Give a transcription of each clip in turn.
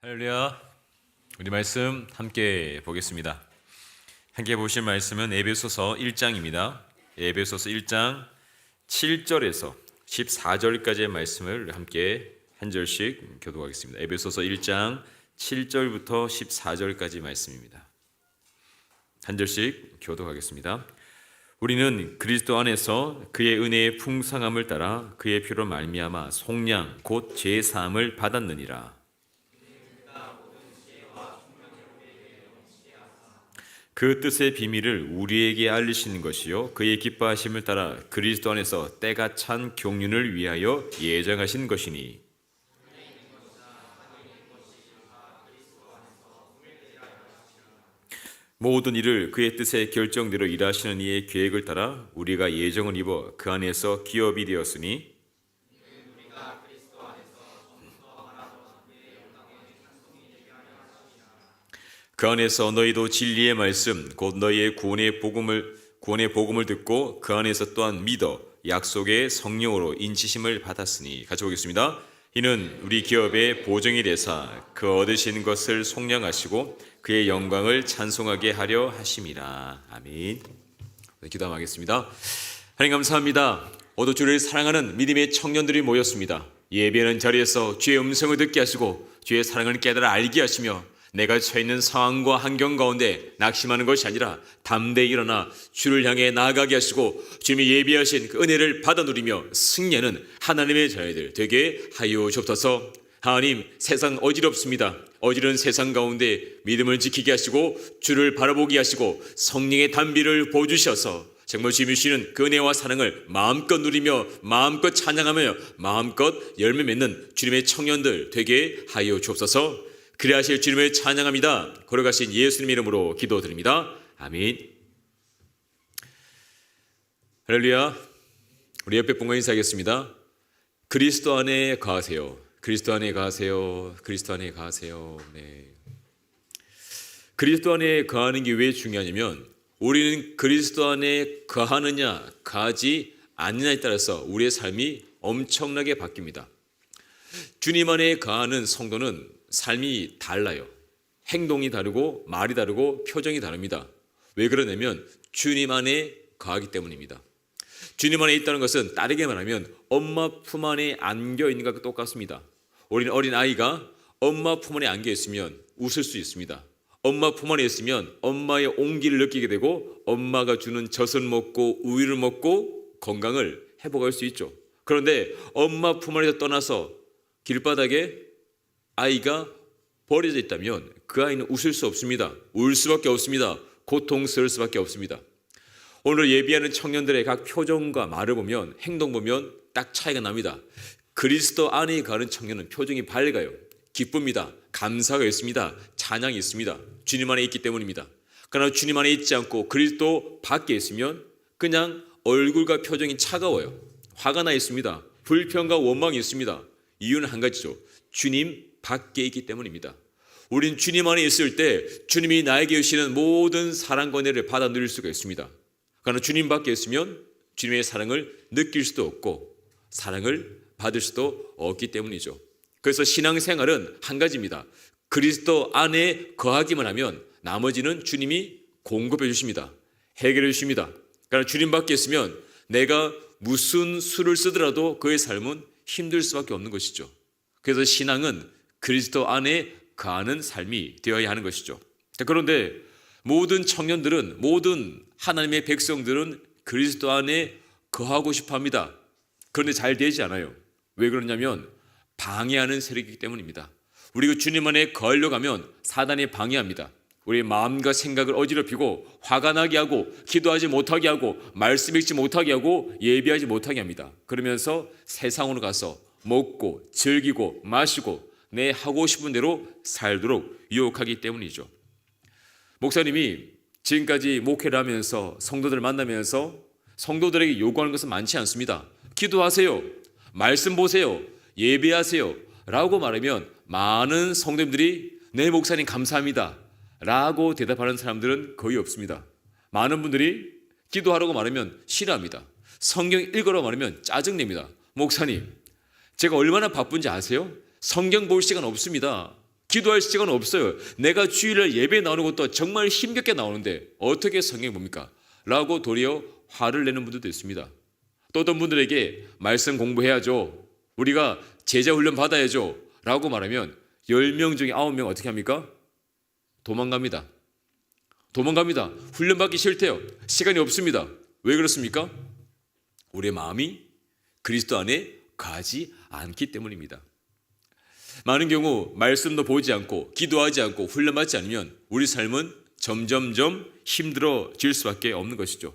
할렐루야. 우리 말씀 함께 보겠습니다. 함께 보실 말씀은 에베소서 1장입니다. 에베소서 1장 7절에서 14절까지의 말씀을 함께 한 절씩 교독하겠습니다. 에베소서 1장 7절부터 14절까지 말씀입니다. 한 절씩 교독하겠습니다. 우리는 그리스도 안에서 그의 은혜의 풍성함을 따라 그의 피로 말미암아 속량 곧 죄 사함을 받았느니라. 그 뜻의 비밀을 우리에게 알리시는 것이요 그의 기뻐하심을 따라 그리스도 안에서 때가 찬 경륜을 위하여 예정하신 것이니 모든 일을 그의 뜻의 결정대로 일하시는 이의 계획을 따라 우리가 예정을 입어 그 안에서 기업이 되었으니 그 안에서 너희도 진리의 말씀 곧 너희의 구원의 복음을 듣고 그 안에서 또한 믿어 약속의 성령으로 인치심을 받았으니 같이 보겠습니다. 이는 우리 기업의 보증이 되사 그 얻으신 것을 속량하시고 그의 영광을 찬송하게 하려 하심이라. 아멘. 기도하겠습니다. 하나님 감사합니다. 오늘 주를 사랑하는 믿음의 청년들이 모였습니다. 예배하는 자리에서 주의 음성을 듣게 하시고 주의 사랑을 깨달아 알게 하시며 내가 처해 있는 상황과 환경 가운데 낙심하는 것이 아니라 담대히 일어나 주를 향해 나아가게 하시고 주님이 예비하신 그 은혜를 받아 누리며 승리하는 하나님의 자녀들 되게 하여 주옵소서. 하나님, 세상 어지럽습니다. 어지러운 세상 가운데 믿음을 지키게 하시고 주를 바라보게 하시고 성령의 단비를 보여주셔서 정말 주님이 주시는 그 은혜와 사랑을 마음껏 누리며 마음껏 찬양하며 마음껏 열매 맺는 주님의 청년들 되게 하여 주옵소서. 그래 하실 주님을 찬양합니다. 걸어가신 예수님 이름으로 기도드립니다. 아멘. 할렐루야. 우리 옆에 분과 인사하겠습니다. 그리스도 안에 거하세요. 그리스도 안에 거하세요. 그리스도 안에 거하세요. 네. 그리스도 안에 거하는 게 왜 중요하냐면 우리는 그리스도 안에 거하느냐 거하지 않느냐에 따라서 우리의 삶이 엄청나게 바뀝니다. 주님 안에 거하는 성도는 삶이 달라요. 행동이 다르고 말이 다르고 표정이 다릅니다. 왜 그러냐면 주님 안에 거하기 때문입니다. 주님 안에 있다는 것은 다르게 말하면 엄마 품 안에 안겨 있는 것과 똑같습니다. 우리는 어린 아이가 엄마 품 안에 안겨 있으면 웃을 수 있습니다. 엄마 품 안에 있으면 엄마의 온기를 느끼게 되고 엄마가 주는 젖을 먹고 우유를 먹고 건강을 회복할 수 있죠. 그런데 엄마 품 안에서 떠나서 길바닥에 아이가 버려져 있다면 그 아이는 웃을 수 없습니다. 울 수밖에 없습니다. 고통스러울 수밖에 없습니다. 오늘 예비하는 청년들의 각 표정과 말을 보면 행동 보면 딱 차이가 납니다. 그리스도 안에 가는 청년은 표정이 밝아요. 기쁩니다. 감사가 있습니다. 찬양이 있습니다. 주님 안에 있기 때문입니다. 그러나 주님 안에 있지 않고 그리스도 밖에 있으면 그냥 얼굴과 표정이 차가워요. 화가 나 있습니다. 불평과 원망이 있습니다. 이유는 한 가지죠. 주님 밖에 있기 때문입니다. 우린 주님 안에 있을 때 주님이 나에게 주시는 모든 사랑과 은혜를 받아 누릴 수가 있습니다. 그러나 주님 밖에 있으면 주님의 사랑을 느낄 수도 없고 사랑을 받을 수도 없기 때문이죠. 그래서 신앙생활은 한 가지입니다. 그리스도 안에 거하기만 하면 나머지는 주님이 공급해 주십니다. 해결해 주십니다. 그러나 주님 밖에 있으면 내가 무슨 수를 쓰더라도 그의 삶은 힘들 수밖에 없는 것이죠. 그래서 신앙은 그리스도 안에 거하는 삶이 되어야 하는 것이죠. 그런데 모든 청년들은 모든 하나님의 백성들은 그리스도 안에 거하고 싶어 합니다. 그런데 잘 되지 않아요. 왜 그러냐면 방해하는 세력이기 때문입니다. 우리가 주님 안에 거하려고 하면 사단이 방해합니다. 우리의 마음과 생각을 어지럽히고 화가 나게 하고 기도하지 못하게 하고 말씀 읽지 못하게 하고 예배하지 못하게 합니다. 그러면서 세상으로 가서 먹고 즐기고 마시고 내 하고 싶은 대로 살도록 유혹하기 때문이죠. 목사님이 지금까지 목회를 하면서 성도들을 만나면서 성도들에게 요구하는 것은 많지 않습니다. 기도하세요. 말씀 보세요. 예배하세요. 라고 말하면 많은 성도님들이 네 목사님 감사합니다. 라고 대답하는 사람들은 거의 없습니다. 많은 분들이 기도하라고 말하면 싫어합니다. 성경 읽으라고 말하면 짜증냅니다. 목사님 제가 얼마나 바쁜지 아세요? 성경 볼 시간 없습니다. 기도할 시간 없어요. 내가 주일날 예배 나오는 것도 정말 힘겹게 나오는데 어떻게 성경이 뭡니까? 라고 도리어 화를 내는 분들도 있습니다. 또 어떤 분들에게 말씀 공부해야죠. 우리가 제자 훈련 받아야죠. 라고 말하면 10명 중에 9명 어떻게 합니까? 도망갑니다. 훈련 받기 싫대요. 시간이 없습니다. 왜 그렇습니까? 우리의 마음이 그리스도 안에 가지 않기 때문입니다. 많은 경우 말씀도 보지 않고 기도하지 않고 훈련받지 않으면 우리 삶은 점점점 힘들어질 수밖에 없는 것이죠.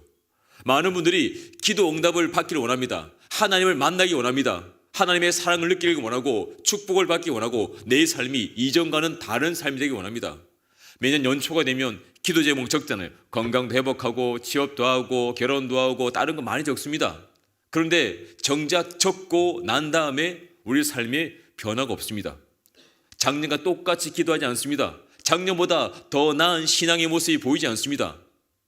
많은 분들이 기도 응답을 받기를 원합니다. 하나님을 만나기 원합니다. 하나님의 사랑을 느끼기 원하고 축복을 받기 원하고 내 삶이 이전과는 다른 삶이 되기 원합니다. 매년 연초가 되면 기도 제목 적잖아요. 건강도 회복하고 취업도 하고 결혼도 하고 다른 거 많이 적습니다. 그런데 정작 적고 난 다음에 우리 삶에 변화가 없습니다. 작년과 똑같이 기도하지 않습니다. 작년보다 더 나은 신앙의 모습이 보이지 않습니다.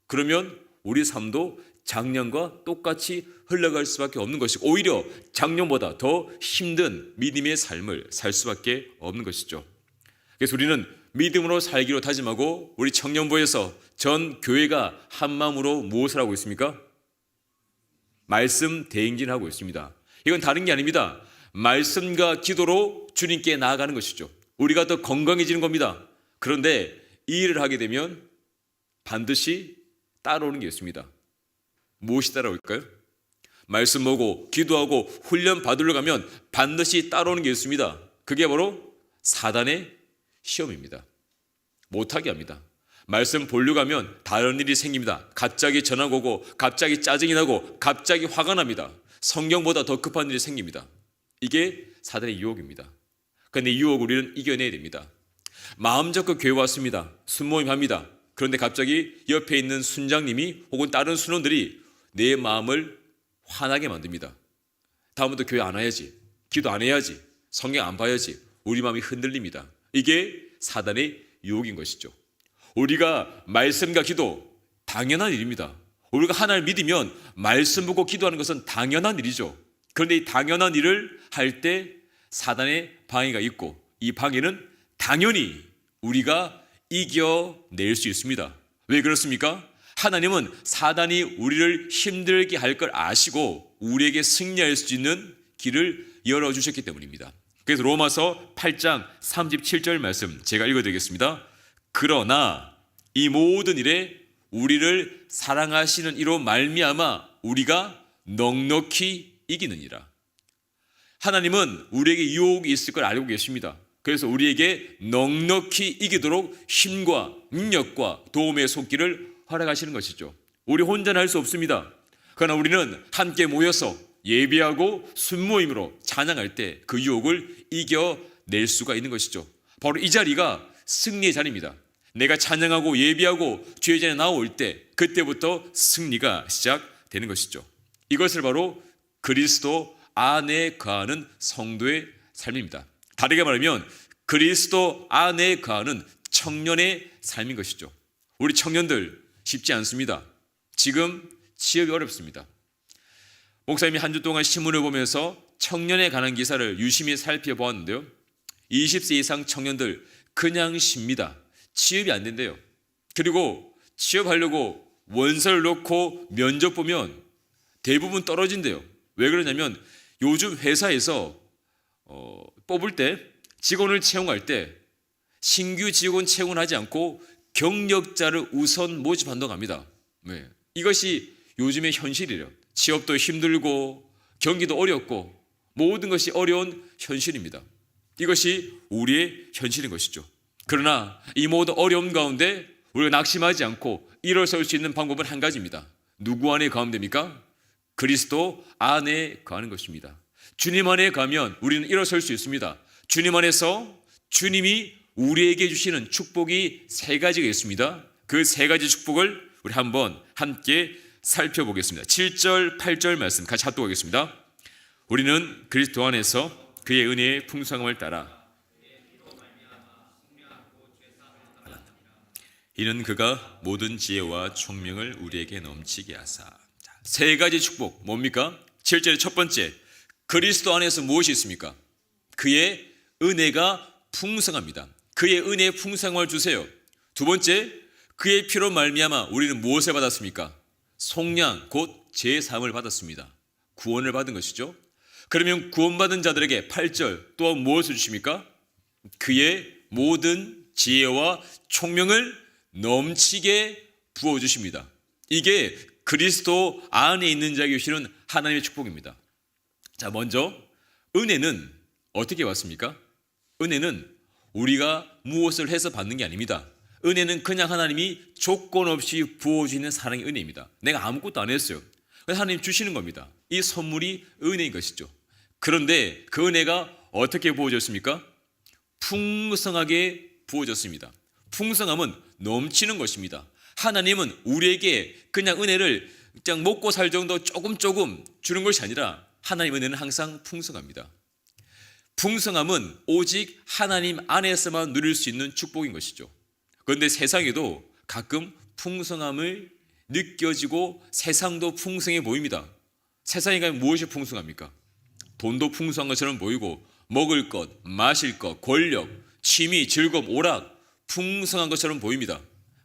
그러면 우리 삶도 작년과 똑같이 흘러갈 수밖에 없는 것이고 오히려 작년보다 더 힘든 믿음의 삶을 살 수밖에 없는 것이죠. 그래서 우리는 믿음으로 살기로 다짐하고 우리 청년부에서 전 교회가 한마음으로 무엇을 하고 있습니까? 말씀 대행진을 하고 있습니다. 이건 다른 게 아닙니다. 말씀과 기도로 주님께 나아가는 것이죠. 우리가 더 건강해지는 겁니다. 그런데 이 일을 하게 되면 반드시 따라오는 게 있습니다. 무엇이 따라올까요? 말씀 보고 기도하고 훈련 받으러 가면 반드시 따라오는 게 있습니다. 그게 바로 사단의 시험입니다. 못하게 합니다. 말씀 보려고 하면 다른 일이 생깁니다. 갑자기 전화가 오고 갑자기 짜증이 나고 갑자기 화가 납니다. 성경보다 더 급한 일이 생깁니다. 이게 사단의 유혹입니다. 그런데 이 유혹을 우리는 이겨내야 됩니다. 마음 잡고 교회 왔습니다. 순모임 합니다. 그런데 갑자기 옆에 있는 순장님이 혹은 다른 순원들이 내 마음을 화나게 만듭니다. 다음부터 교회 안 와야지. 기도 안 해야지. 성경 안 봐야지. 우리 마음이 흔들립니다. 이게 사단의 유혹인 것이죠. 우리가 말씀과 기도 당연한 일입니다. 우리가 하나님을 믿으면 말씀 보고 기도하는 것은 당연한 일이죠. 그런데 이 당연한 일을 할 때 사단의 방해가 있고 이 방해는 당연히 우리가 이겨낼 수 있습니다. 왜 그렇습니까? 하나님은 사단이 우리를 힘들게 할 걸 아시고 우리에게 승리할 수 있는 길을 열어주셨기 때문입니다. 그래서 로마서 8장 37절 말씀 제가 읽어드리겠습니다. 그러나 이 모든 일에 우리를 사랑하시는 이로 말미암아 우리가 넉넉히 이기느니라. 하나님은 우리에게 유혹이 있을 걸 알고 계십니다. 그래서 우리에게 넉넉히 이기도록 힘과 능력과 도움의 손길을 허락하시는 것이죠. 우리 혼자는 할 수 없습니다. 그러나 우리는 함께 모여서 예배하고 순모임으로 찬양할 때 그 유혹을 이겨낼 수가 있는 것이죠. 바로 이 자리가 승리의 자리입니다. 내가 찬양하고 예배하고 주의 전에 나올 때 그때부터 승리가 시작되는 것이죠. 이것을 바로 그리스도 안에 거하는 성도의 삶입니다. 다르게 말하면 그리스도 안에 거하는 청년의 삶인 것이죠. 우리 청년들 쉽지 않습니다. 지금 취업이 어렵습니다. 목사님이 한 주 동안 신문을 보면서 청년에 관한 기사를 유심히 살펴보았는데요. 20세 이상 청년들 그냥 쉽니다. 취업이 안 된대요. 그리고 취업하려고 원서를 넣고 면접 보면 대부분 떨어진대요. 왜 그러냐면 요즘 회사에서 뽑을 때 직원을 채용할 때 신규 직원 채용을 하지 않고 경력자를 우선 모집한다고 합니다. 네. 이것이 요즘의 현실이에요. 취업도 힘들고 경기도 어렵고 모든 것이 어려운 현실입니다. 이것이 우리의 현실인 것이죠. 그러나 이 모든 어려움 가운데 우리가 낙심하지 않고 일어설 수 있는 방법은 한 가지입니다. 누구 안에 거하면 됩니까? 그리스도 안에 거하는 것입니다. 주님 안에 가면 우리는 일어설 수 있습니다. 주님 안에서 주님이 우리에게 주시는 축복이 세 가지가 있습니다. 그 세 가지 축복을 우리 한번 함께 살펴보겠습니다. 7절, 8절 말씀 같이 합독하겠습니다. 우리는 그리스도 안에서 그의 은혜의 풍성함을 따라 이는 그가 모든 지혜와 총명을 우리에게 넘치게 하사. 세 가지 축복 뭡니까? 7절의 첫 번째, 그리스도 안에서 무엇이 있습니까? 그의 은혜가 풍성합니다. 그의 은혜의 풍성함을 주세요. 두 번째, 그의 피로 말미암아 우리는 무엇을 받았습니까? 속량 곧 제사함을 받았습니다. 구원을 받은 것이죠. 그러면 구원받은 자들에게 8절 또한 무엇을 주십니까? 그의 모든 지혜와 총명을 넘치게 부어주십니다. 이게 그리스도 안에 있는 자에게 주시는 하나님의 축복입니다. 자, 먼저 은혜는 어떻게 왔습니까? 은혜는 우리가 무엇을 해서 받는 게 아닙니다. 은혜는 그냥 하나님이 조건 없이 부어주시는 사랑의 은혜입니다. 내가 아무것도 안 했어요. 하나님 주시는 겁니다. 이 선물이 은혜인 것이죠. 그런데 그 은혜가 어떻게 부어졌습니까? 풍성하게 부어졌습니다. 풍성함은 넘치는 것입니다. 하나님은 우리에게 그냥 은혜를 그냥 먹고 살 정도 조금 주는 것이 아니라 하나님 은혜는 항상 풍성합니다. 풍성함은 오직 하나님 안에서만 누릴 수 있는 축복인 것이죠. 그런데 세상에도 가끔 풍성함을 느껴지고 세상도 풍성해 보입니다. 세상에 가면 무엇이 풍성합니까? 돈도 풍성한 것처럼 보이고 먹을 것, 마실 것, 권력, 취미, 즐거움, 오락 풍성한 것처럼 보입니다.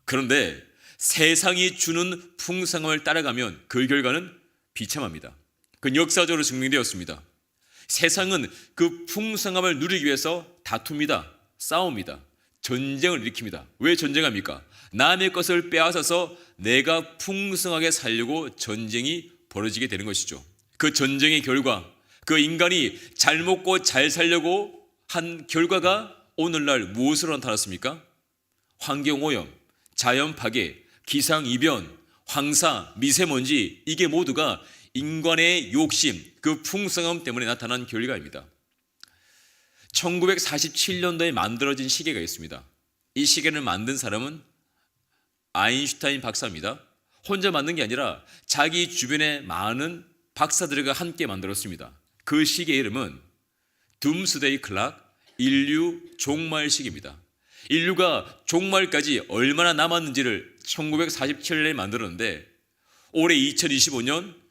그런데 세상이 주는 풍성함을 따라가면 그 결과는 비참합니다. 그건 역사적으로 증명되었습니다. 세상은 그 풍성함을 누리기 위해서 다툽니다. 싸웁니다. 전쟁을 일으킵니다. 왜 전쟁합니까? 남의 것을 빼앗아서 내가 풍성하게 살려고 전쟁이 벌어지게 되는 것이죠. 그 전쟁의 결과, 그 인간이 잘 먹고 잘 살려고 한 결과가 오늘날 무엇으로 나타났습니까? 환경오염, 자연파괴, 기상이변, 황사, 미세먼지, 이게 모두가 인간의 욕심, 그 풍성함 때문에 나타난 결과입니다. 1947년도에 만들어진 시계가 있습니다. 이 시계를 만든 사람은 아인슈타인 박사입니다. 혼자 만든 게 아니라 자기 주변에 많은 박사들과 함께 만들었습니다. 그 시계의 이름은 둠스데이 클락, 인류 종말 시계입니다. 인류가 종말까지 얼마나 남았는지를 1947년에 만들었는데 올해 2025년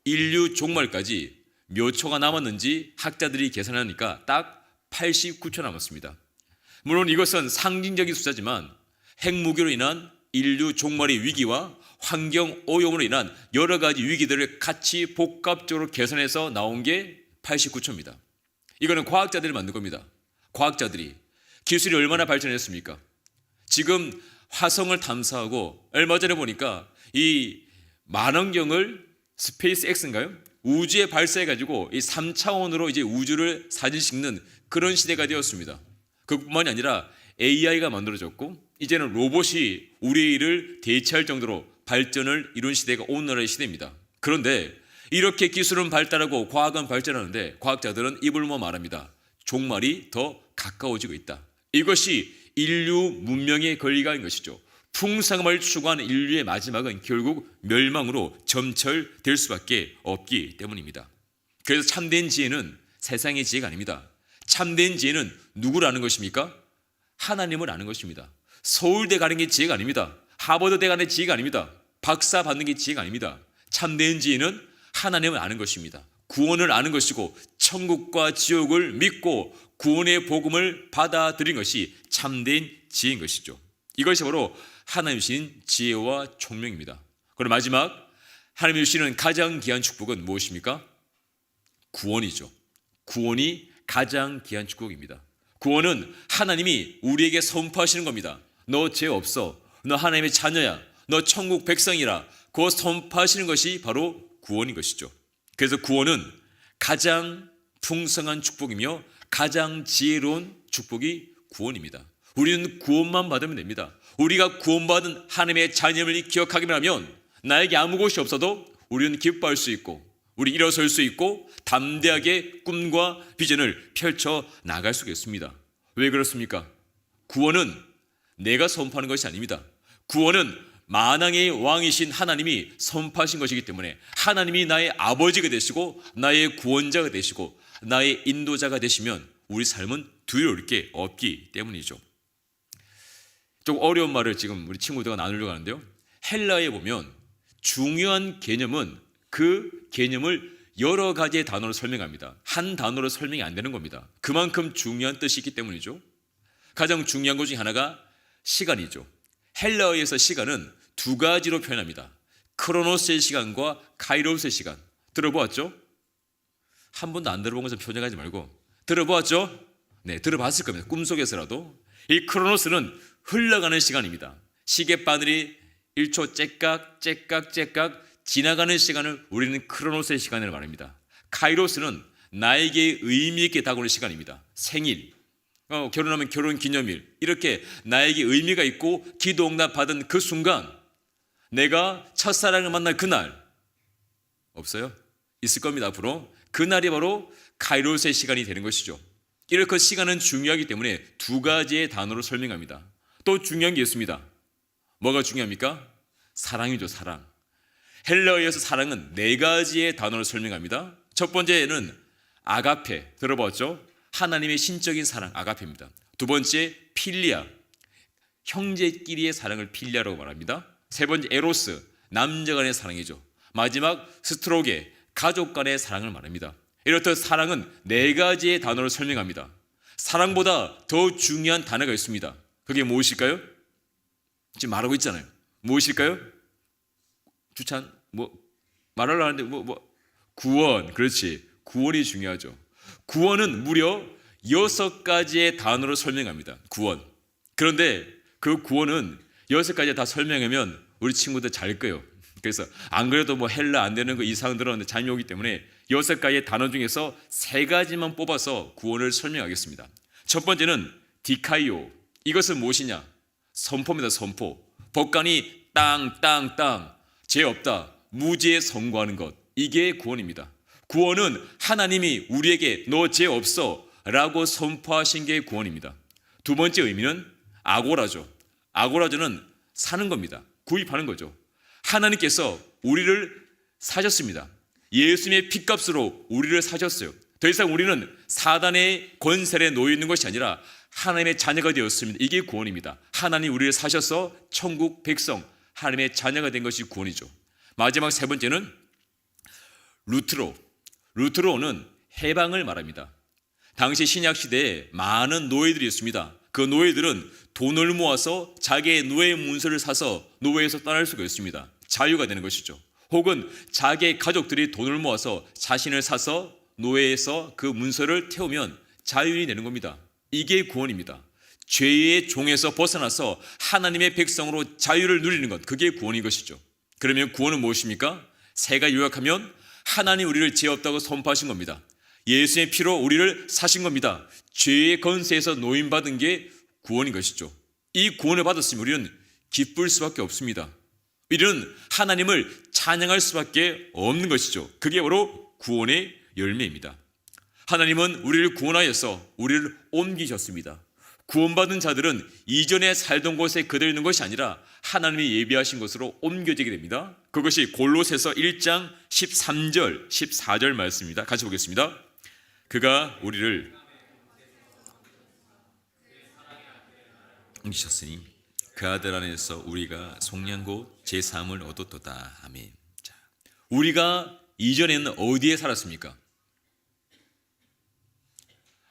인류 종말까지 몇 초가 남았는지 학자들이 계산하니까 딱 89초 남았습니다. 물론 이것은 상징적인 숫자지만 핵무기로 인한 인류 종말의 위기와 환경 오염으로 인한 여러 가지 위기들을 같이 복합적으로 계산해서 나온 게 89초입니다. 이거는 과학자들이 만든 겁니다. 과학자들이. 기술이 얼마나 발전했습니까? 지금 화성을 탐사하고 얼마 전에 보니까 이 만원경을 스페이스 X인가요? 우주에 발사해가지고 이 3차원으로 이제 우주를 사진 찍는 그런 시대가 되었습니다. 그뿐만이 아니라 AI가 만들어졌고 이제는 로봇이 우리의 일을 대체할 정도로 발전을 이룬 시대가 오늘날의 시대입니다. 그런데 이렇게 기술은 발달하고 과학은 발전하는데 과학자들은 입을 모아 말합니다. 종말이 더 가까워지고 있다. 이것이 인류 문명의 권리가인 것이죠. 풍성함을 추구하는 인류의 마지막은 결국 멸망으로 점철될 수밖에 없기 때문입니다. 그래서 참된 지혜는 세상의 지혜가 아닙니다. 참된 지혜는 누구를 아는 것입니까? 하나님을 아는 것입니다. 서울대 가는 게 지혜가 아닙니다. 하버드대 가는 게 지혜가 아닙니다. 박사 받는 게 지혜가 아닙니다. 참된 지혜는 하나님을 아는 것입니다. 구원을 아는 것이고 천국과 지옥을 믿고 구원의 복음을 받아들인 것이 참된 지혜인 것이죠. 이것이 바로 하나님 주신 지혜와 총명입니다. 그리고 마지막 하나님 주시는 가장 귀한 축복은 무엇입니까? 구원이죠. 구원이 가장 귀한 축복입니다. 구원은 하나님이 우리에게 선포하시는 겁니다. 너 죄 없어. 너 하나님의 자녀야. 너 천국 백성이라. 그거 선포하시는 것이 바로 구원인 것이죠. 그래서 구원은 가장 풍성한 축복이며 가장 지혜로운 축복이 구원입니다. 우리는 구원만 받으면 됩니다. 우리가 구원받은 하나님의 자녀임을 기억하기만 하면 나에게 아무 것이 없어도 우리는 기뻐할 수 있고 우리 일어설 수 있고 담대하게 꿈과 비전을 펼쳐 나갈 수가 있습니다. 왜 그렇습니까? 구원은 내가 선포하는 것이 아닙니다. 구원은 만왕의 왕이신 하나님이 선포하신 것이기 때문에 하나님이 나의 아버지가 되시고 나의 구원자가 되시고 나의 인도자가 되시면 우리 삶은 두려울 게 없기 때문이죠. 좀 어려운 말을 지금 우리 친구들과 나누려고 하는데요. 헬라에 보면 중요한 개념은 그 개념을 여러 가지의 단어로 설명합니다. 한 단어로 설명이 안 되는 겁니다. 그만큼 중요한 뜻이 있기 때문이죠. 가장 중요한 것 중에 하나가 시간이죠. 헬라어에서 시간은 두 가지로 표현합니다. 크로노스의 시간과 카이로스의 시간. 들어보았죠? 한 번도 안 들어본 것처럼 표현하지 말고 들어보았죠? 네, 들어봤을 겁니다. 꿈속에서라도. 이 크로노스는 흘러가는 시간입니다. 시계바늘이 1초 째깍 지나가는 시간을 우리는 크로노스의 시간을 말합니다. 카이로스는 나에게 의미 있게 다가오는 시간입니다. 생일, 결혼하면 결혼기념일, 이렇게 나에게 의미가 있고 기도 응답 받은 그 순간, 내가 첫사랑을 만날 그날, 없어요? 있을 겁니다. 앞으로 그날이 바로 카이로스의 시간이 되는 것이죠. 이렇게 시간은 중요하기 때문에 두 가지의 단어로 설명합니다. 또 중요한 게 있습니다. 뭐가 중요합니까? 사랑이죠. 사랑. 헬라어에서 사랑은 네 가지의 단어로 설명합니다. 첫 번째는 아가페, 들어봤죠? 하나님의 신적인 사랑, 아가페입니다. 두 번째 필리아, 형제끼리의 사랑을 필리아라고 말합니다. 세 번째 에로스, 남녀 간의 사랑이죠. 마지막 스트로게, 가족 간의 사랑을 말합니다. 이렇듯 사랑은 네 가지의 단어로 설명합니다. 사랑보다 더 중요한 단어가 있습니다. 그게 무엇일까요? 지금 말하고 있잖아요. 무엇일까요? 주찬, 말하려고 하는데 구원. 그렇지. 구원이 중요하죠. 구원은 무려 6가지의 단어로 설명합니다. 구원. 그런데 그 구원은 6가지 다 설명하면 우리 친구들 잘 거예요. 그래서 안 그래도 헬라 안 되는 거 이상 들었는데 잠이 오기 때문에 6가지의 단어 중에서 3가지만 뽑아서 구원을 설명하겠습니다. 첫 번째는 디카이오. 이것은 무엇이냐? 선포입니다. 선포. 법관이 땅 죄 없다, 무죄에 선고하는 것. 이게 구원입니다. 구원은 하나님이 우리에게 너 죄 없어 라고 선포하신 게 구원입니다. 두 번째 의미는 아고라죠. 아고라죠는 사는 겁니다. 구입하는 거죠. 하나님께서 우리를 사셨습니다. 예수님의 핏값으로 우리를 사셨어요. 더 이상 우리는 사단의 권세에 놓여 있는 것이 아니라 하나님의 자녀가 되었습니다. 이게 구원입니다. 하나님 우리를 사셔서 천국 백성, 하나님의 자녀가 된 것이 구원이죠. 마지막 세 번째는 루트로. 루트로는 해방을 말합니다. 당시 신약시대에 많은 노예들이 있습니다. 그 노예들은 돈을 모아서 자기의 노예 문서를 사서 노예에서 떠날 수가 있습니다. 자유가 되는 것이죠. 혹은 자기의 가족들이 돈을 모아서 자신을 사서 노예에서 그 문서를 태우면 자유인이 되는 겁니다. 이게 구원입니다. 죄의 종에서 벗어나서 하나님의 백성으로 자유를 누리는 것, 그게 구원인 것이죠. 그러면 구원은 무엇입니까? 세 가지 요약하면 하나님 우리를 죄 없다고 선포하신 겁니다. 예수의 피로 우리를 사신 겁니다. 죄의 권세에서 노임받은 게 구원인 것이죠. 이 구원을 받았으면 우리는 기쁠 수밖에 없습니다. 우리는 하나님을 찬양할 수밖에 없는 것이죠. 그게 바로 구원의 열매입니다. 하나님은 우리를 구원하여서 우리를 옮기셨습니다. 구원받은 자들은 이전에 살던 곳에 그대로 있는 것이 아니라 하나님이 예비하신 곳으로 옮겨지게 됩니다. 그것이 골로새서 1장 13절, 14절 말씀입니다. 같이 보겠습니다. 그가 우리를 옮기셨으니 그 아들 안에서 우리가 속량고 제3을 얻었도다. 아멘. 자, 우리가 이전에는 어디에 살았습니까?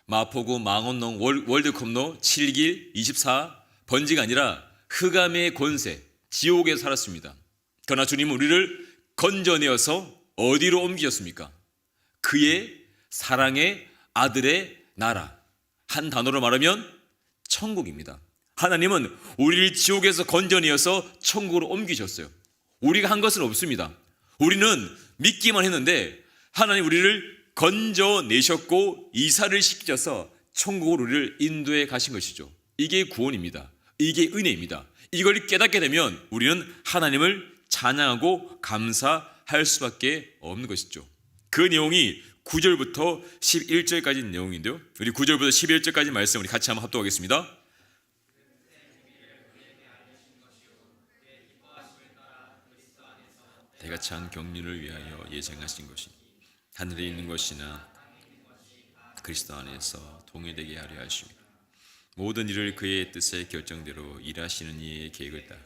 마포구 망원동 월드컵로 7길 24 번지가 아니라 흑암의 권세, 지옥에 살았습니다. 그러나 주님은 우리를 건져내어서 어디로 옮기셨습니까? 그의 사랑의 아들의 나라. 한 단어로 말하면 천국입니다. 하나님은 우리를 지옥에서 건져내어서 천국으로 옮기셨어요. 우리가 한 것은 없습니다. 우리는 믿기만 했는데 하나님 우리를 건져내셨고 이사를 시키셔서 천국으로 우리를 인도해 가신 것이죠. 이게 구원입니다. 이게 은혜입니다. 이걸 깨닫게 되면 우리는 하나님을 찬양하고 감사할 수밖에 없는 것이죠. 그 내용이 9절부터 11절까지 내용인데요. 우리 9절부터 11절까지 말씀 우리 같이 한번 합독하겠습니다. 때가 찬 경륜을 위하여 예정하신 것이 하늘에 있는 것이나 그리스도 안에서 동일되게 하려 하십니다. 모든 일을 그의 뜻의 결정대로 일하시는 이의 계획을 따라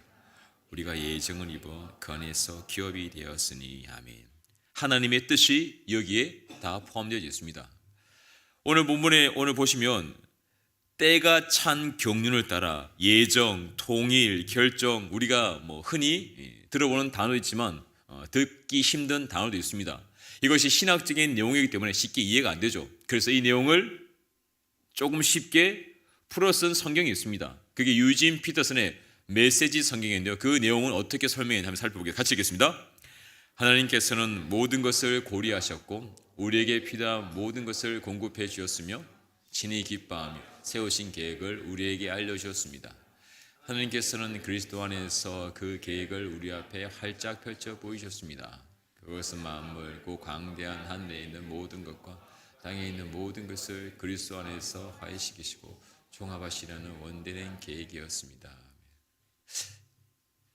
우리가 예정을 입어 그 안에서 기업이 되었으니 아멘. 하나님의 뜻이 여기에 다 포함되어 있습니다. 오늘 본문에 오늘 보시면 때가 찬 경륜을 따라 예정, 통일, 결정, 우리가 흔히 들어보는 단어도 있지만 듣기 힘든 단어도 있습니다. 이것이 신학적인 내용이기 때문에 쉽게 이해가 안 되죠. 그래서 이 내용을 조금 쉽게 풀어 쓴 성경이 있습니다. 그게 유진 피터슨의 메시지 성경인데요. 그 내용은 어떻게 설명했는지 한번 살펴보겠습니다. 같이 읽겠습니다. 하나님께서는 모든 것을 고려하셨고 우리에게 필요한 모든 것을 공급해 주셨으며 친히 기뻐하며 세우신 계획을 우리에게 알려주셨습니다. 하나님께서는 그리스도 안에서 그 계획을 우리 앞에 활짝 펼쳐 보이셨습니다. 그것은 만물 그 광대한 하늘에 있는 모든 것과 땅에 있는 모든 것을 그리스도 안에서 화해시키시고 종합하시려는 원대된 계획이었습니다.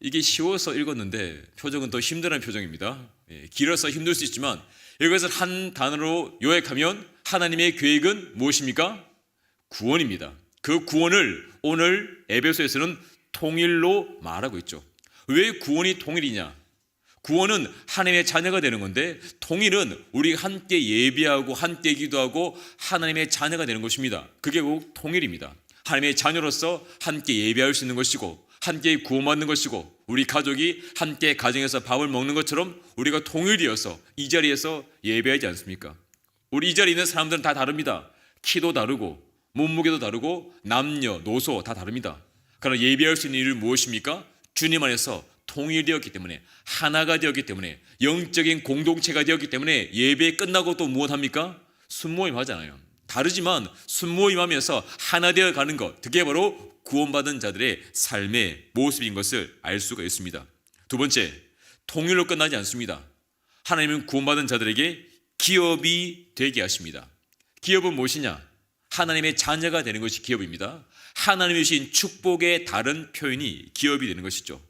이게 쉬워서 읽었는데 표정은 더 힘든 표정입니다. 길어서 힘들 수 있지만 이것을 한 단어로 요약하면 하나님의 계획은 무엇입니까? 구원입니다. 그 구원을 오늘 에베소에서는 통일로 말하고 있죠. 왜 구원이 통일이냐? 구원은 하나님의 자녀가 되는 건데 통일은 우리가 함께 예배하고 함께 기도하고 하나님의 자녀가 되는 것입니다. 그게 꼭 통일입니다. 하나님의 자녀로서 함께 예배할 수 있는 것이고 함께 구원받는 것이고 우리 가족이 함께 가정에서 밥을 먹는 것처럼 우리가 통일이어서 이 자리에서 예배하지 않습니까? 우리 이 자리에 있는 사람들은 다 다릅니다. 키도 다르고 몸무게도 다르고 남녀, 노소 다 다릅니다. 그러나 예배할 수 있는 일은 무엇입니까? 주님 안에서 통일되었기 때문에 하나가 되었기 때문에 영적인 공동체가 되었기 때문에 예배 끝나고 또 무엇합니까? 순모임 하잖아요. 다르지만 순모임하면서 하나 되어 가는 것, 그게 바로 구원받은 자들의 삶의 모습인 것을 알 수가 있습니다. 두 번째, 통일로 끝나지 않습니다. 하나님은 구원받은 자들에게 기업이 되게 하십니다. 기업은 무엇이냐? 하나님의 자녀가 되는 것이 기업입니다. 하나님이 주신 축복의 다른 표현이 기업이 되는 것이죠.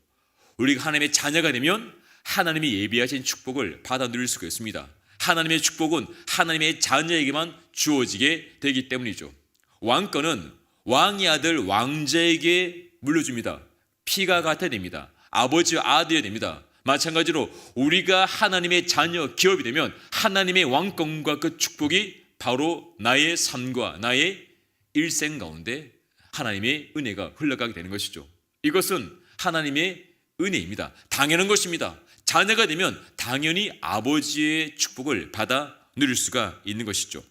우리가 하나님의 자녀가 되면 하나님이 예비하신 축복을 받아 누릴 수가 있습니다. 하나님의 축복은 하나님의 자녀에게만 주어지게 되기 때문이죠. 왕권은 왕의 아들 왕자에게 물려줍니다. 피가 같아야 됩니다. 아버지와 아들이 됩니다. 마찬가지로 우리가 하나님의 자녀 기업이 되면 하나님의 왕권과 그 축복이 바로 나의 삶과 나의 일생 가운데 하나님의 은혜가 흘러가게 되는 것이죠. 이것은 하나님의 은혜입니다. 당연한 것입니다. 자녀가 되면 당연히 아버지의 축복을 받아 누릴 수가 있는 것이죠.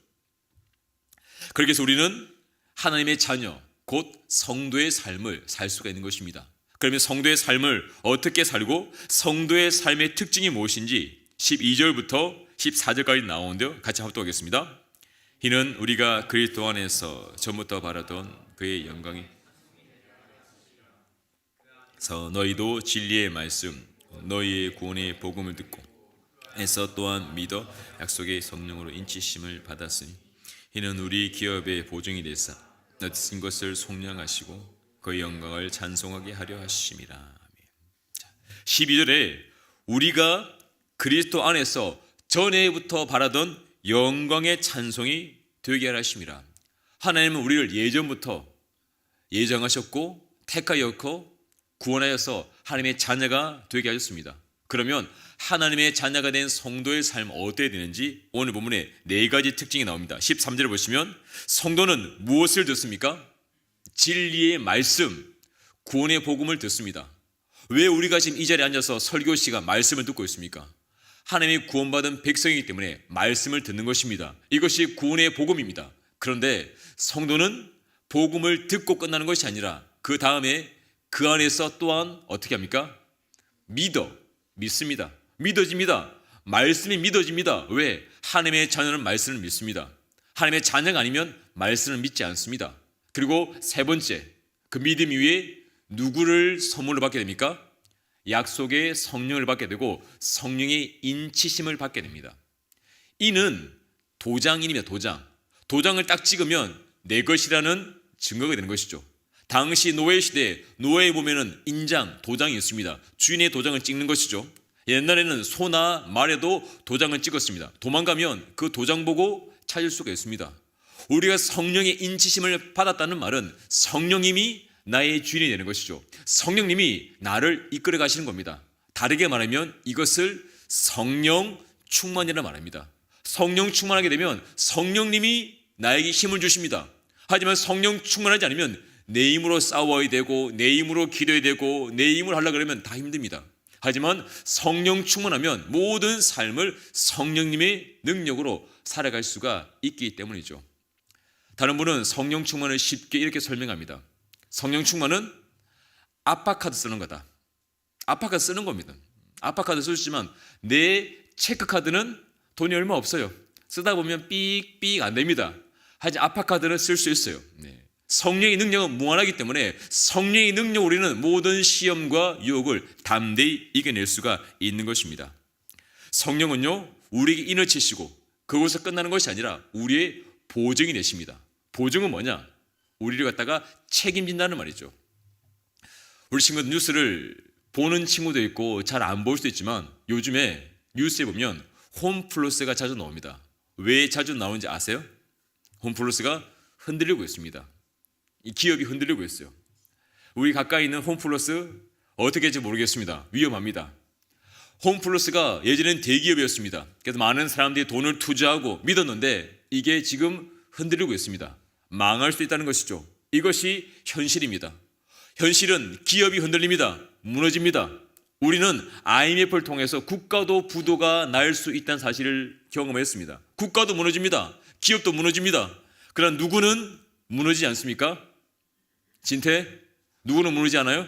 그렇게 해서 우리는 하나님의 자녀, 곧 성도의 삶을 살 수가 있는 것입니다. 그러면 성도의 삶을 어떻게 살고 성도의 삶의 특징이 무엇인지 12절부터 14절까지 나오는데요. 같이 합독하겠습니다. 이는 우리가 그리스도 안에서 전부터 바라던 그의 영광이 너희도 진리의 말씀 너희의 구원의 복음을 듣고 해서 또한 믿어 약속의 성령으로 인치심을 받았으니 이는 우리 기업의 보증이 되사 얻은 것을 속량하시고 그의 영광을 찬송하게 하려 하심이라. 12절에 우리가 그리스도 안에서 전에부터 바라던 영광의 찬송이 되게 하려 하심이라. 하나님은 우리를 예전부터 예정하셨고 택하였고 구원하여서 하나님의 자녀가 되게 하셨습니다. 그러면 하나님의 자녀가 된 성도의 삶 어떻게 되는지 오늘 본문에 네 가지 특징이 나옵니다. 13절을 보시면 성도는 무엇을 듣습니까? 진리의 말씀, 구원의 복음을 듣습니다. 왜 우리가 지금 이 자리에 앉아서 설교 시간 말씀을 듣고 있습니까? 하나님이 구원받은 백성이기 때문에 말씀을 듣는 것입니다. 이것이 구원의 복음입니다. 그런데 성도는 복음을 듣고 끝나는 것이 아니라 그 다음에 그 안에서 또한 어떻게 합니까? 믿습니다. 믿어집니다. 말씀이 믿어집니다. 왜? 하나님의 자녀는 말씀을 믿습니다. 하나님의 자녀가 아니면 말씀을 믿지 않습니다. 그리고 세 번째, 그 믿음 위에 누구를 선물로 받게 됩니까? 약속의 성령을 받게 되고 성령의 인치심을 받게 됩니다. 이는 도장인입니다. 도장을 딱 찍으면 내 것이라는 증거가 되는 것이죠. 당시 노예 시대에 노예에 보면은 인장, 도장이 있습니다. 주인의 도장을 찍는 것이죠. 옛날에는 소나 말에도 도장을 찍었습니다. 도망가면 그 도장 보고 찾을 수가 있습니다. 우리가 성령의 인치심을 받았다는 말은 성령님이 나의 주인이 되는 것이죠. 성령님이 나를 이끌어 가시는 겁니다. 다르게 말하면 이것을 성령 충만이라 말합니다. 성령 충만하게 되면 성령님이 나에게 힘을 주십니다. 하지만 성령 충만하지 않으면 내 힘으로 싸워야 되고 내 힘으로 기도해야 되고 내 힘으로 하려고 그러면 다 힘듭니다. 하지만 성령 충만하면 모든 삶을 성령님의 능력으로 살아갈 수가 있기 때문이죠. 다른 분은 성령 충만을 쉽게 이렇게 설명합니다. 성령 충만은 아빠카드 쓰는 거다. 아빠카드 쓰는 겁니다. 아빠카드 쓰시지만 내 체크카드는 돈이 얼마 없어요. 쓰다 보면 삑삑 안 됩니다. 하지만 아빠카드는 쓸 수 있어요. 성령의 능력은 무한하기 때문에 성령의 능력 우리는 모든 시험과 유혹을 담대히 이겨낼 수가 있는 것입니다. 성령은요, 우리에게 인을 치시고 그곳에서 끝나는 것이 아니라 우리의 보증이 되십니다. 보증은 뭐냐? 우리를 갖다가 책임진다는 말이죠. 우리 친구들 뉴스를 보는 친구도 있고 잘 안 볼 수도 있지만 요즘에 뉴스에 보면 홈플러스가 자주 나옵니다. 왜 자주 나오는지 아세요? 홈플러스가 흔들리고 있습니다. 이 기업이 흔들리고 있어요. 우리 가까이 있는 홈플러스 어떻게 할지 모르겠습니다. 위험합니다. 홈플러스가 예전엔 대기업이었습니다. 그래서 많은 사람들이 돈을 투자하고 믿었는데 이게 지금 흔들리고 있습니다. 망할 수 있다는 것이죠. 이것이 현실입니다. 현실은 기업이 흔들립니다. 무너집니다. 우리는 IMF를 통해서 국가도 부도가 날 수 있다는 사실을 경험했습니다. 국가도 무너집니다. 기업도 무너집니다. 그러나 누구는 무너지지 않습니까? 진태? 누구는 무너지지 않아요?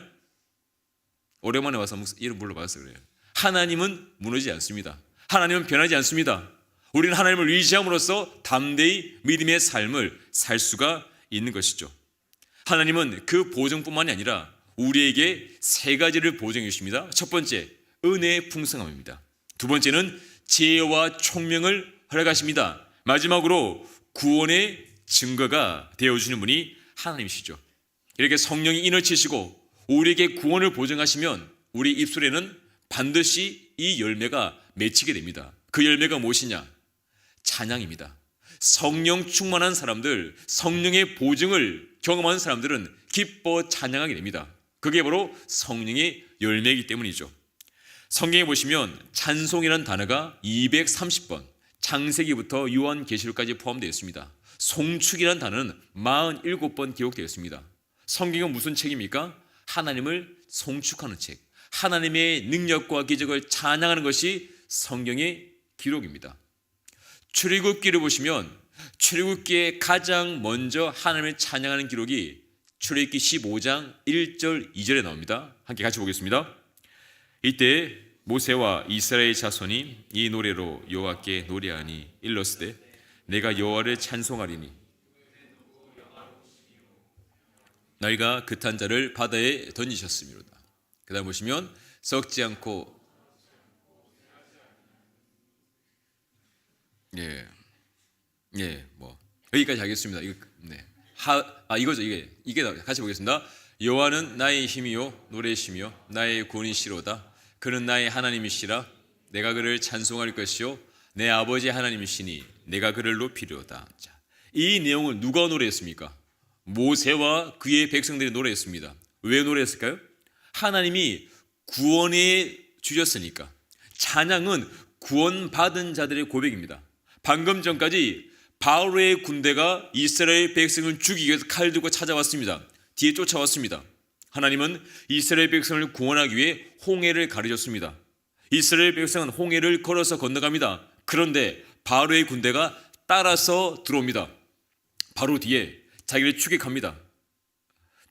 오랜만에 와서 이름 불러봐서 그래요. 하나님은 무너지지 않습니다. 하나님은 변하지 않습니다. 우리는 하나님을 의지함으로써 담대히 믿음의 삶을 살 수가 있는 것이죠. 하나님은 그 보증뿐만이 아니라 우리에게 세 가지를 보증해 주십니다. 첫 번째, 은혜의 풍성함입니다. 두 번째는 지혜와 총명을 허락하십니다. 마지막으로 구원의 증거가 되어주시는 분이 하나님이시죠. 이렇게 성령이 인을 치시고 우리에게 구원을 보증하시면 우리 입술에는 반드시 이 열매가 맺히게 됩니다. 그 열매가 무엇이냐? 찬양입니다. 성령 충만한 사람들, 성령의 보증을 경험한 사람들은 기뻐 찬양하게 됩니다. 그게 바로 성령의 열매이기 때문이죠. 성경에 보시면 찬송이라는 단어가 230번, 창세기부터 요한계시록까지 포함되어 있습니다. 송축이라는 단어는 47번 기록되어 있습니다. 성경은 무슨 책입니까? 하나님을 송축하는 책, 하나님의 능력과 기적을 찬양하는 것이 성경의 기록입니다. 출애굽기를 보시면 출애굽기에 가장 먼저 하나님을 찬양하는 기록이 출애굽기 15장 1절 2절에 나옵니다. 함께 같이 보겠습니다. 이때 모세와 이스라엘 자손이 이 노래로 여호와께 노래하니 일렀으되 내가 여호와를 찬송하리니 너희가 급한 자를 바다에 던지셨음이로다. 그 다음 보시면 썩지 않고 여기까지 하겠습니다. 이거죠. 이게 같이 보겠습니다. 여호와는 나의 힘이요 노래시며 나의 구원이시로다. 그는 나의 하나님이시라. 내가 그를 찬송할 것이요 내 아버지 하나님이시니 내가 그를 높이리로다. 자, 이 내용을 누가 노래했습니까? 모세와 그의 백성들이 노래했습니다. 왜 노래했을까요? 하나님이 구원해 주셨으니까. 찬양은 구원받은 자들의 고백입니다. 방금 전까지 바로의 군대가 이스라엘 백성을 죽이기 위해서 칼 들고 찾아왔습니다. 뒤에 쫓아왔습니다. 하나님은 이스라엘 백성을 구원하기 위해 홍해를 가르쳤습니다. 이스라엘 백성은 홍해를 걸어서 건너갑니다. 그런데 바로의 군대가 따라서 들어옵니다. 바로 뒤에 자기를 추격합니다.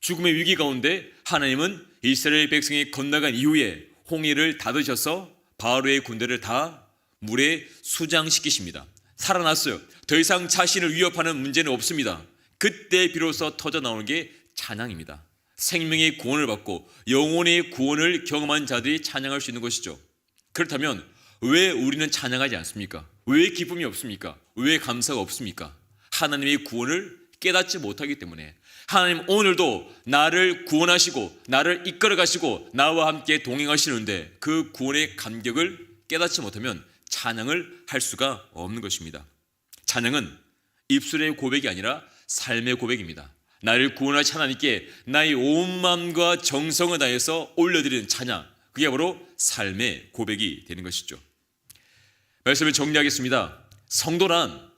죽음의 위기 가운데 하나님은 이스라엘 백성이 건너간 이후에 홍해를 닫으셔서 바로의 군대를 다 물에 수장시키십니다. 살아났어요. 더 이상 자신을 위협하는 문제는 없습니다. 그때 비로소 터져 나오는 게 찬양입니다. 생명의 구원을 받고 영혼의 구원을 경험한 자들이 찬양할 수 있는 것이죠. 그렇다면 왜 우리는 찬양하지 않습니까? 왜 기쁨이 없습니까? 왜 감사가 없습니까? 하나님의 구원을 깨닫지 못하기 때문에. 하나님 오늘도 나를 구원하시고 나를 이끌어 가시고 나와 함께 동행하시는데 그 구원의 감격을 깨닫지 못하면 찬양을 할 수가 없는 것입니다. 찬양은 입술의 고백이 아니라 삶의 고백입니다. 나를 구원하신 하나님께 나의 온 마음과 정성을 다해서 올려드리는 찬양, 그게 바로 삶의 고백이 되는 것이죠. 말씀을 정리하겠습니다. 성도란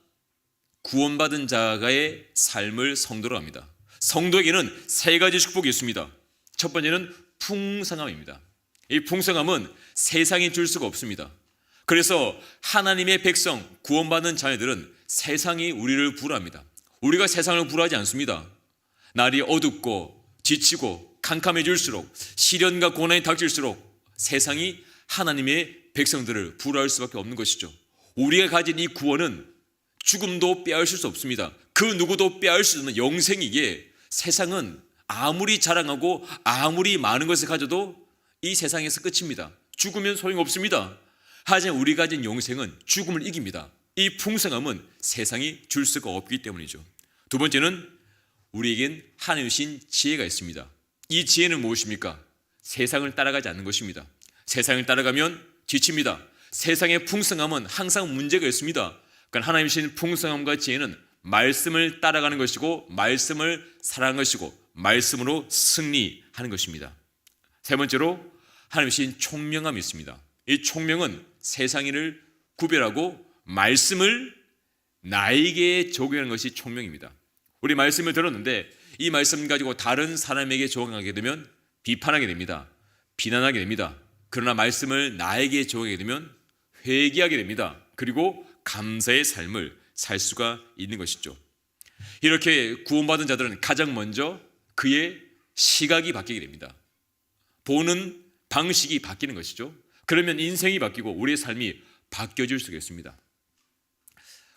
구원받은 자가의 삶을 성도로 합니다. 성도에게는 세 가지 축복이 있습니다. 첫 번째는 풍성함입니다. 이 풍성함은 세상이 줄 수가 없습니다. 그래서 하나님의 백성, 구원받은 자녀들은 세상이 우리를 불화합니다. 우리가 세상을 불화하지 않습니다. 날이 어둡고 지치고 캄캄해질수록, 시련과 고난이 닥칠수록 세상이 하나님의 백성들을 불화할 수밖에 없는 것이죠. 우리가 가진 이 구원은 죽음도 빼앗을 수 없습니다. 그 누구도 빼앗을 수 없는 영생이기에 세상은 아무리 자랑하고 아무리 많은 것을 가져도 이 세상에서 끝입니다. 죽으면 소용없습니다. 하지만 우리가 가진 영생은 죽음을 이깁니다. 이 풍성함은 세상이 줄 수가 없기 때문이죠. 두 번째는 우리에겐 하나님 주신 지혜가 있습니다. 이 지혜는 무엇입니까? 세상을 따라가지 않는 것입니다. 세상을 따라가면 지칩니다. 세상의 풍성함은 항상 문제가 있습니다. 그러니까 하나님 주신 풍성함과 지혜는 말씀을 따라가는 것이고, 말씀을 사랑하는 것이고, 말씀으로 승리하는 것입니다. 세 번째로 하나님 주신 총명함이 있습니다. 이 총명은 세상인을 구별하고 말씀을 나에게 적용하는 것이 총명입니다. 우리 말씀을 들었는데 이 말씀 가지고 다른 사람에게 적용하게 되면 비판하게 됩니다. 비난하게 됩니다. 그러나 말씀을 나에게 적용하게 되면 회개하게 됩니다. 그리고 감사의 삶을 살 수가 있는 것이죠. 이렇게 구원받은 자들은 가장 먼저 그의 시각이 바뀌게 됩니다. 보는 방식이 바뀌는 것이죠. 그러면 인생이 바뀌고 우리의 삶이 바뀌어질 수가 있습니다.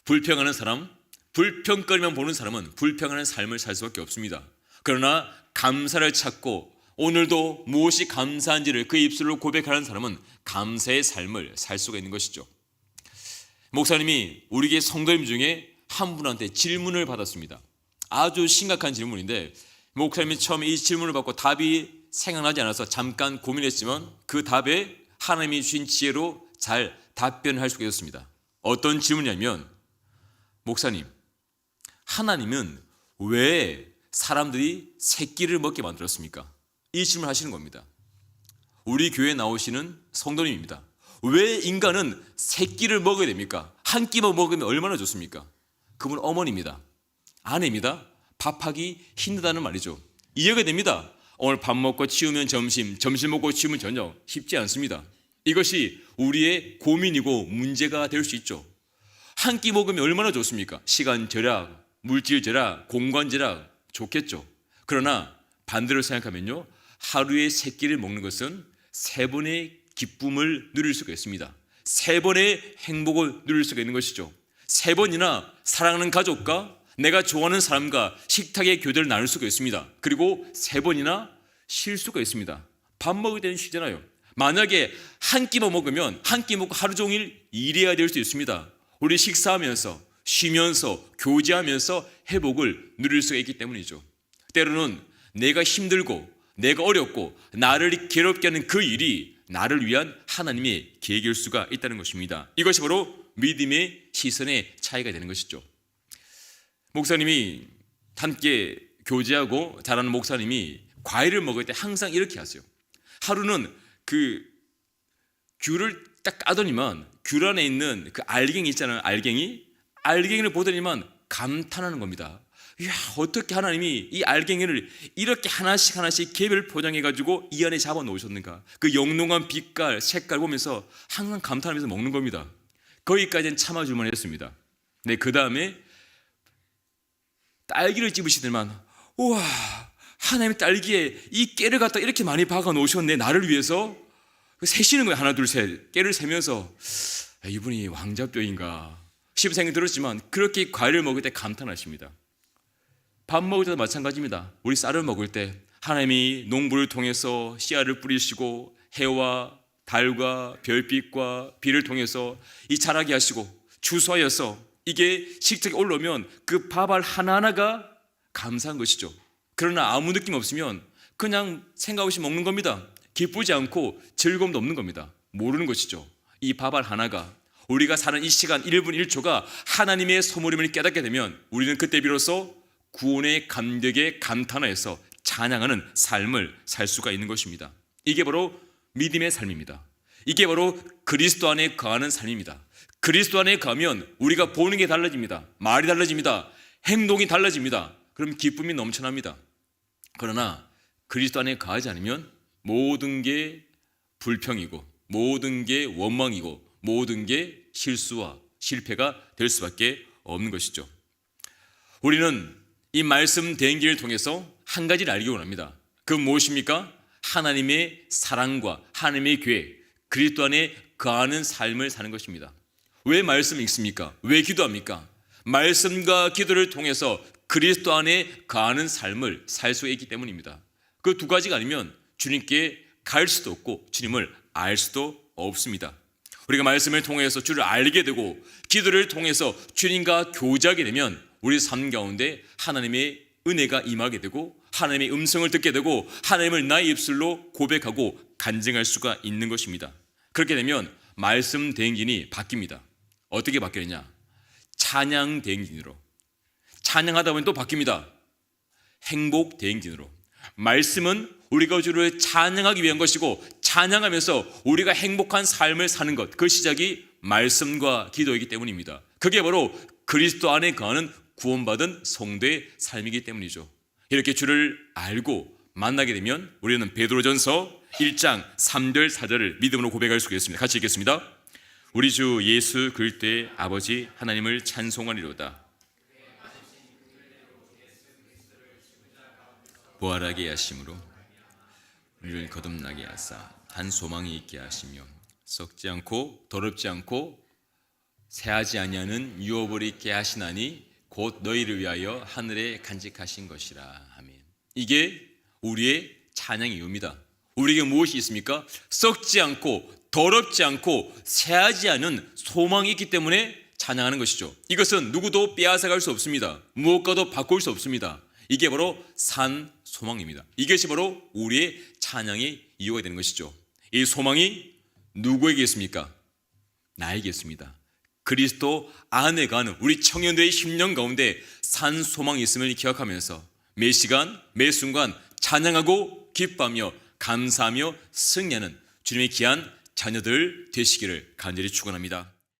불평하는 사람, 불평거리만 보는 사람은 불평하는 삶을 살 수밖에 없습니다. 그러나 감사를 찾고 오늘도 무엇이 감사한지를 그 입술로 고백하는 사람은 감사의 삶을 살 수가 있는 것이죠. 목사님이 우리 성도님 중에 한 분한테 질문을 받았습니다. 아주 심각한 질문인데 목사님이 처음에 이 질문을 받고 답이 생각나지 않아서 잠깐 고민했지만 그 답에 하나님이 주신 지혜로 잘 답변할 수가 있었습니다. 어떤 질문이냐면, 목사님, 하나님은 왜 사람들이 새끼를 먹게 만들었습니까? 이 질문을 하시는 겁니다. 우리 교회에 나오시는 성도님입니다. 왜 인간은 새끼를 먹어야 됩니까? 한 끼만 먹으면 얼마나 좋습니까? 그분 어머니입니다. 아내입니다. 밥하기 힘들다는 말이죠. 이해가 됩니다. 오늘 밥 먹고 치우면 점심, 점심 먹고 치우면 저녁, 쉽지 않습니다. 이것이 우리의 고민이고 문제가 될 수 있죠. 한 끼 먹으면 얼마나 좋습니까? 시간 절약, 물질 절약, 공간 절약, 좋겠죠. 그러나 반대로 생각하면요, 하루에 세 끼를 먹는 것은 세 번의 기쁨을 누릴 수가 있습니다. 세 번의 행복을 누릴 수가 있는 것이죠. 세 번이나 사랑하는 가족과 내가 좋아하는 사람과 식탁의 교제를 나눌 수가 있습니다. 그리고 세 번이나 쉴 수가 있습니다. 밥 먹을 때는 쉬잖아요. 만약에 한 끼만 먹으면 한 끼 먹고 하루 종일 일해야 될 수 있습니다. 우리 식사하면서 쉬면서 교제하면서 회복을 누릴 수가 있기 때문이죠. 때로는 내가 힘들고 내가 어렵고 나를 괴롭게 하는 그 일이 나를 위한 하나님의 계획일 수가 있다는 것입니다. 이것이 바로 믿음의 시선의 차이가 되는 것이죠. 목사님이 함께 교제하고 자라는 목사님이 과일을 먹을 때 항상 이렇게 하세요. 하루는 그 귤을 딱 까더니만 귤 안에 있는 그 알갱이 있잖아요. 알갱이를 보더니만 감탄하는 겁니다. 이야, 어떻게 하나님이 이 알갱이를 이렇게 하나씩 개별 포장해가지고 이 안에 잡아 놓으셨는가. 그 영롱한 빛깔, 색깔 보면서 항상 감탄하면서 먹는 겁니다. 거기까지는 참아줄만 했습니다. 네, 그 다음에 딸기를 찝으시더만, 우와, 하나님 딸기에 이 깨를 갖다 이렇게 많이 박아 놓으셨네, 나를 위해서. 세시는 거예요. 하나 둘 셋 깨를 세면서 이분이 왕자뼈인가 싶은 생각이 들었지만 그렇게 과일을 먹을 때 감탄하십니다. 밥 먹을 때도 마찬가지입니다. 우리 쌀을 먹을 때 하나님이 농부를 통해서 씨알을 뿌리시고 해와 달과 별빛과 비를 통해서 이 자라게 하시고 주수하여서 이게 식탁에 올라오면 그 밥알 하나하나가 감사한 것이죠. 그러나 아무 느낌 없으면 그냥 생각 없이 먹는 겁니다. 기쁘지 않고 즐거움도 없는 겁니다. 모르는 것이죠. 이 밥알 하나가 우리가 사는 이 시간 1분 1초가 하나님의 소물임을 깨닫게 되면 우리는 그때 비로소 구원의 감격에 감탄하여서 찬양하는 삶을 살 수가 있는 것입니다. 이게 바로 믿음의 삶입니다. 이게 바로 그리스도 안에 거하는 삶입니다. 그리스도 안에 가면 우리가 보는 게 달라집니다. 말이 달라집니다. 행동이 달라집니다. 그럼 기쁨이 넘쳐납니다. 그러나 그리스도 안에 가지 않으면 모든 게 불평이고 모든 게 원망이고 모든 게 실수와 실패가 될 수밖에 없는 것이죠. 우리는 이 말씀 대행기를 통해서 한 가지를 알기 원합니다. 그건 무엇입니까? 하나님의 사랑과 하나님의 계획, 그리스도 안에 거하는 삶을 사는 것입니다. 왜 말씀을 읽습니까? 왜 기도합니까? 말씀과 기도를 통해서 그리스도 안에 거하는 삶을 살 수 있기 때문입니다. 그 두 가지가 아니면 주님께 갈 수도 없고 주님을 알 수도 없습니다. 우리가 말씀을 통해서 주를 알게 되고 기도를 통해서 주님과 교제하게 되면 우리 삶 가운데 하나님의 은혜가 임하게 되고 하나님의 음성을 듣게 되고 하나님을 나의 입술로 고백하고 간증할 수가 있는 것입니다. 그렇게 되면 말씀 대행진이 바뀝니다. 어떻게 바뀌느냐? 찬양 대행진으로. 찬양하다 보면 또 바뀝니다. 행복 대행진으로. 말씀은 우리가 주를 찬양하기 위한 것이고 찬양하면서 우리가 행복한 삶을 사는 것, 그 시작이 말씀과 기도이기 때문입니다. 그게 바로 그리스도 안에 거하는 구원받은 성도의 삶이기 때문이죠. 이렇게 주를 알고 만나게 되면 우리는 베드로전서 1장 3절 4절을 믿음으로 고백할 수 있겠습니다. 같이 읽겠습니다. 우리 주 예수 그리스도의 아버지 하나님을 찬송하리로다. 부활하게 하심으로 우리를 거듭나게 하사 한 소망이 있게 하시며 썩지 않고 더럽지 않고 새하지 아니하는 유업을 있게 하시나니 곧 너희를 위하여 하늘에 간직하신 것이라. 아멘. 이게 우리의 찬양의 이유입니다. 우리에게 무엇이 있습니까? 썩지 않고 더럽지 않고 새하지 않은 소망이 있기 때문에 찬양하는 것이죠. 이것은 누구도 빼앗아갈 수 없습니다. 무엇과도 바꿀 수 없습니다. 이게 바로 산 소망입니다. 이것이 바로 우리의 찬양의 이유가 되는 것이죠. 이 소망이 누구에게 있습니까? 나에게 있습니다. 그리스도 안에 가는 우리 청년들의 심령 가운데 산 소망이 있음을 기억하면서 매 시간 매 순간 찬양하고 기뻐하며 감사하며 승리하는 주님의 귀한 자녀들 되시기를 간절히 축원합니다.